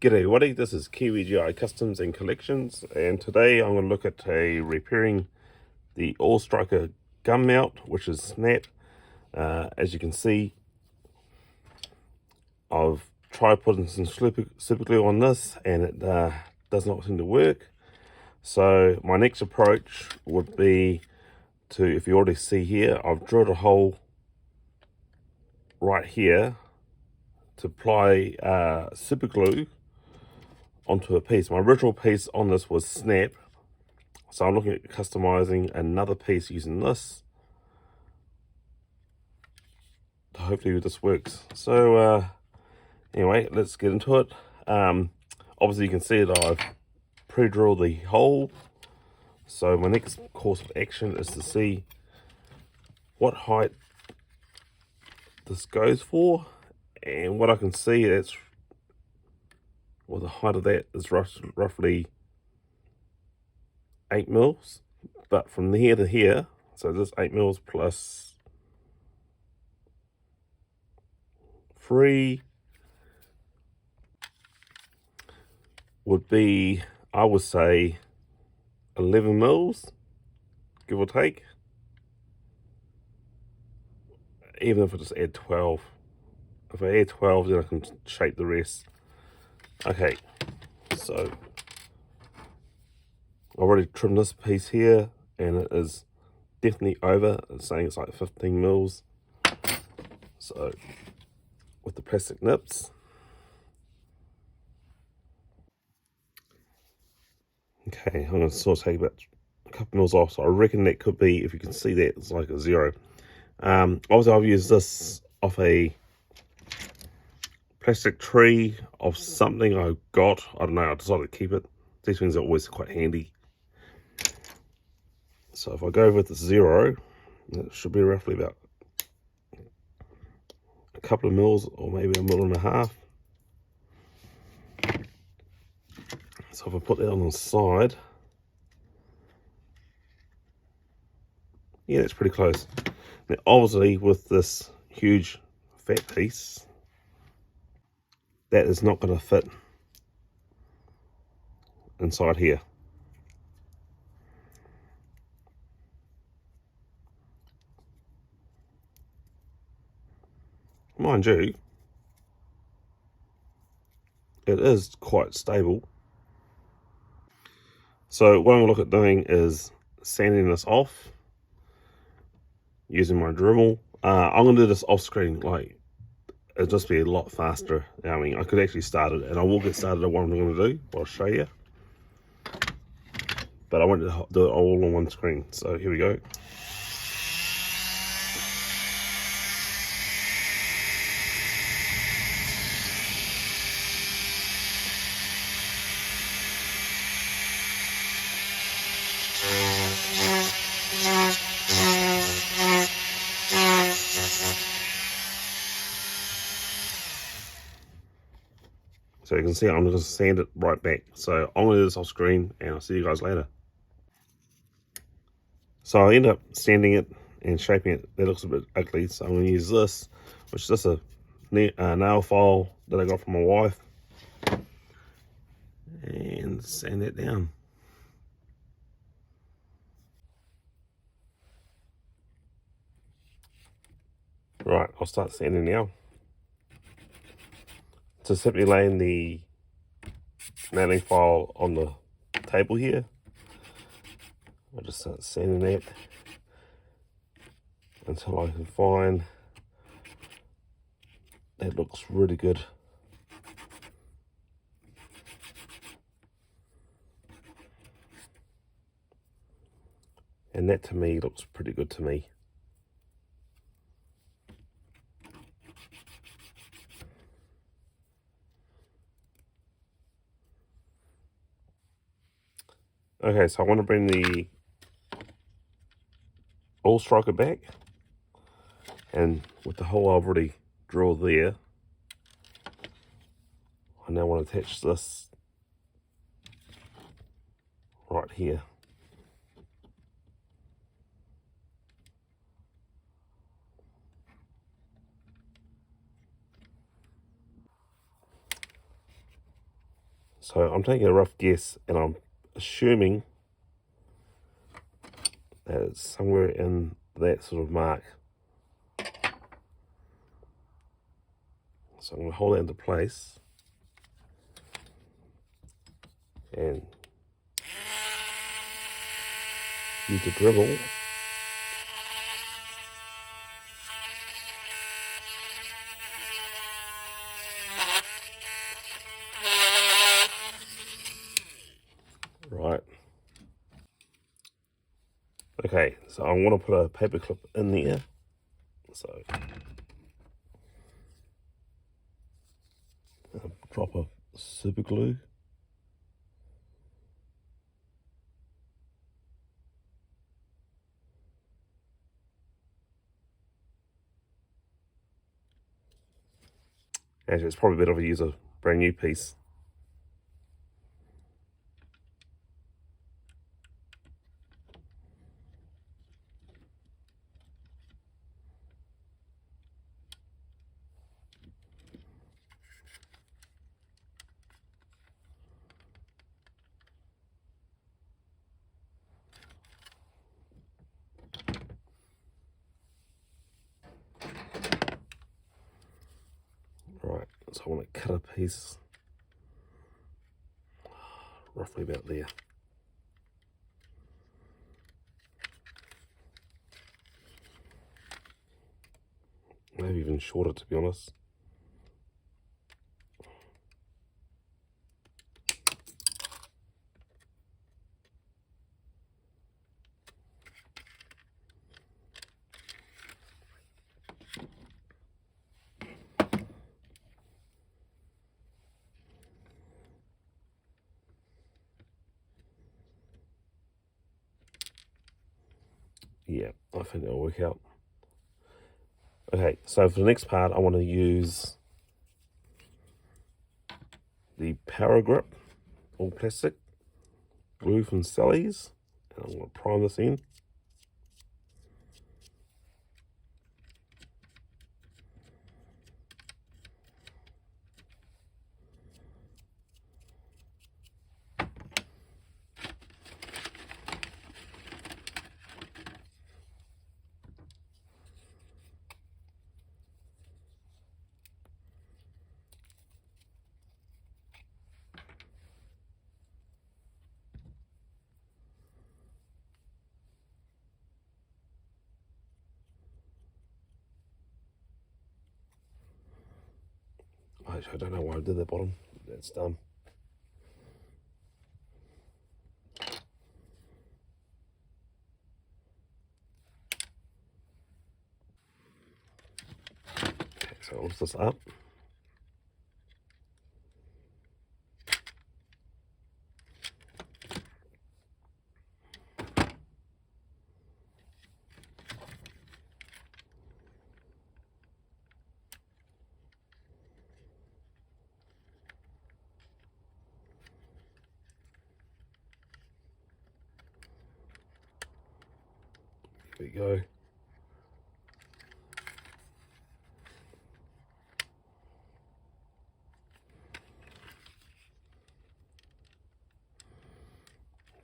G'day everybody, this is Kiwi GI Customs and Collections, and today I'm going to look at repairing the All Striker gun mount, which is snap. As you can see, I've tried putting some super glue on this and it does not seem to work. So my next approach would be to, if you already see here, I've drilled a hole right here to apply super glue onto a piece. My original piece on this was snap, so I'm looking at customizing another piece using this. Hopefully this works. So anyway, let's get into it. Obviously you can see that I've pre-drilled the hole, so my next course of action is to see what height this goes for, and what I can see, that's well, the height of that is roughly 8 mils, but from here to here, so this 8 mils plus 3 would be, I would say, 11 mils, give or take. Even if I just add 12. If I add 12, then I can shape the rest. Okay, so I've already trimmed this piece here, and it is definitely over. It's saying it's like 15 mils. So with the plastic nips, okay, I'm going to sort of take about a couple mils off. So I reckon that could be, if you can see that, it's like a 0. Obviously I've used this off a plastic tree of something I got. I don't know, I decided to keep it. These things are always quite handy. So if I go with the 0, it should be roughly about a couple of mils, or maybe 1.5 mils. So if I put that on the side, yeah, that's pretty close. Now obviously with this huge fat piece, that is not going to fit inside here. Mind you, it is quite stable. So what I'm going to look at doing is sanding this off using my Dremel. I'm going to do this off screen, like it'll just be a lot faster. I mean, I could actually start it, and I will get started on what I'm going to do. I'll show you, but I want to do it all on one screen. So here we go. So you can see I'm going to sand it right back. So I'm going to do this off screen, and I'll see you guys later. So I end up sanding it and shaping it. That looks a bit ugly, so I'm going to use this, which is just a nail file that I got from my wife, and sand it down. Right, I'll start sanding now. So simply laying the nailing file on the table here. I'll just start sanding that until I can find that looks really good. And that to me looks pretty good to me. Okay, so I want to bring the All Striker back, and with the hole I've already drilled there, I now want to attach this right here. So I'm taking a rough guess, and I'm assuming that it's somewhere in that sort of mark. So I'm going to hold that into place and use the dribble. Right. Okay, so I want to put a paper clip in there. So drop a super glue. Actually, it's probably better if I use a brand new piece. Right, so I want to cut a piece roughly about there. Maybe even shorter, to be honest. Yeah, I think it'll work out. Okay, so for the next part, I want to use the Power Grip, all plastic, glue from Sally's, and I'm going to prime this in. Actually, I don't know why I did that bottom. That's dumb. Okay, so I'll lift this up. There we go.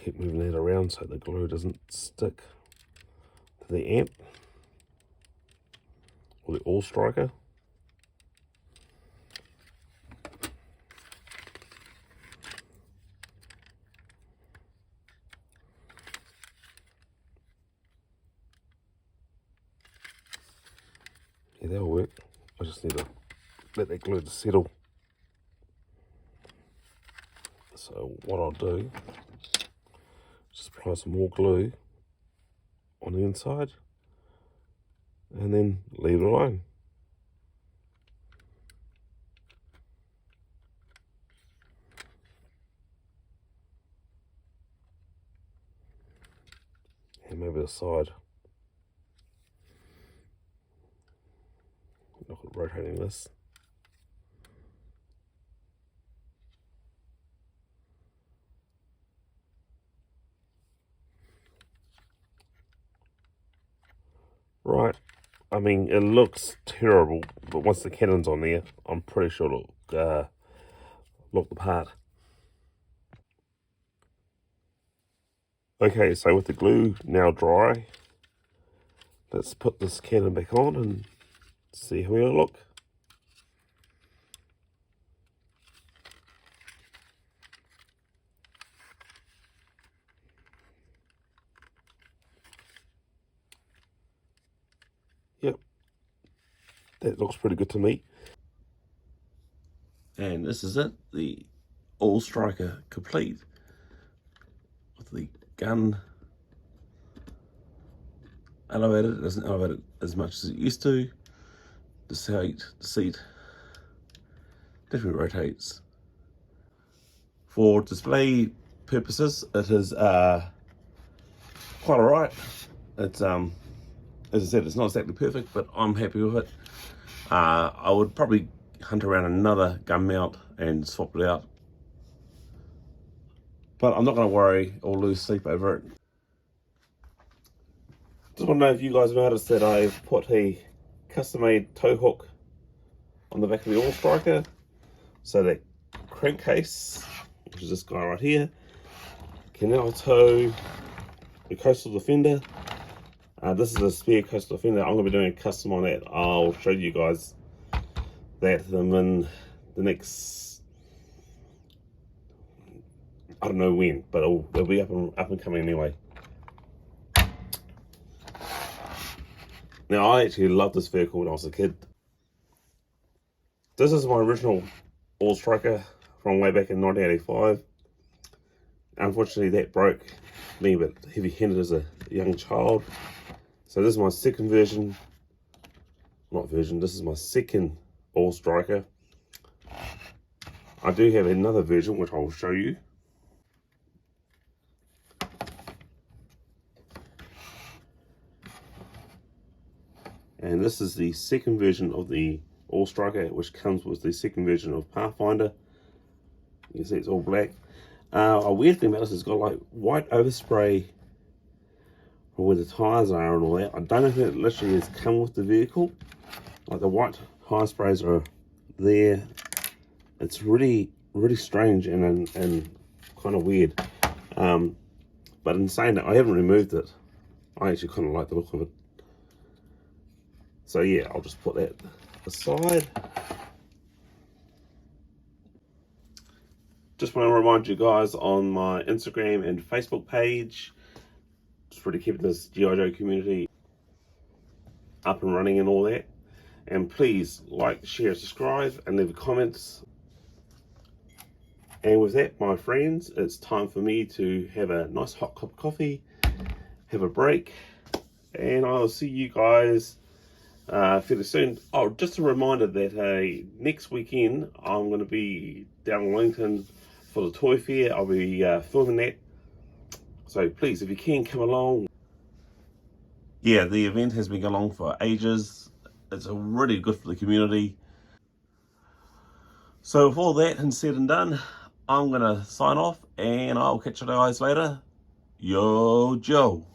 Keep moving that around so the glue doesn't stick to the amp or the all striker. Yeah, that'll work. I just need to let that glue to settle. So what I'll do, just apply some more glue on the inside and then leave it alone. And maybe the side. Look at rotating this. Right, I mean, it looks terrible, but once the cannon's on there, I'm pretty sure it'll look the part. Okay, so with the glue now dry, let's put this cannon back on and see how we look. Yep, that looks pretty good to me. And this is it, the All Striker complete with the gun elevated. It doesn't elevate it as much as it used to. The seat definitely rotates. For display purposes, it is quite alright. It's as I said, it's not exactly perfect, but I'm happy with it. I would probably hunt around another gun mount and swap it out, but I'm not going to worry or lose sleep over it. Just want to know if you guys noticed that I've put a custom-made tow hook on the back of the All Striker, so that crankcase, which is this guy right here, can now tow the Coastal Defender. This is a spare Coastal Defender. I'm going to be doing a custom on that. I'll show you guys that in the next, I don't know when, but it'll be up and coming anyway. Now, I actually loved this vehicle when I was a kid. This is my original All Striker from way back in 1985. Unfortunately, that broke me a bit heavy-handed as a young child. So this is my second version. This is my second All Striker. I do have another version which I will show you. And this is the second version of the All Striker, which comes with the second version of Pathfinder. You can see it's all black. A weird thing about this is it's got like white overspray from where the tyres are and all that. I don't know if it literally has come with the vehicle. Like the white tire sprays are there. It's really strange and kind of weird. But in saying that, I haven't removed it. I actually kind of like the look of it. So yeah, I'll just put that aside. Just want to remind you guys on my Instagram and Facebook page, just really keeping this G.I. Joe community up and running and all that. And please like, share, subscribe, and leave comments. And with that, my friends, it's time for me to have a nice hot cup of coffee, have a break, and I'll see you guys fairly soon. Oh, just a reminder that next weekend I'm going to be down in Wellington for the toy fair. I'll be filming that. So please, if you can, come along. Yeah, the event has been going on for ages. It's really good for the community. So with all that and said and done, I'm going to sign off and I'll catch you guys later. Yo, Joe.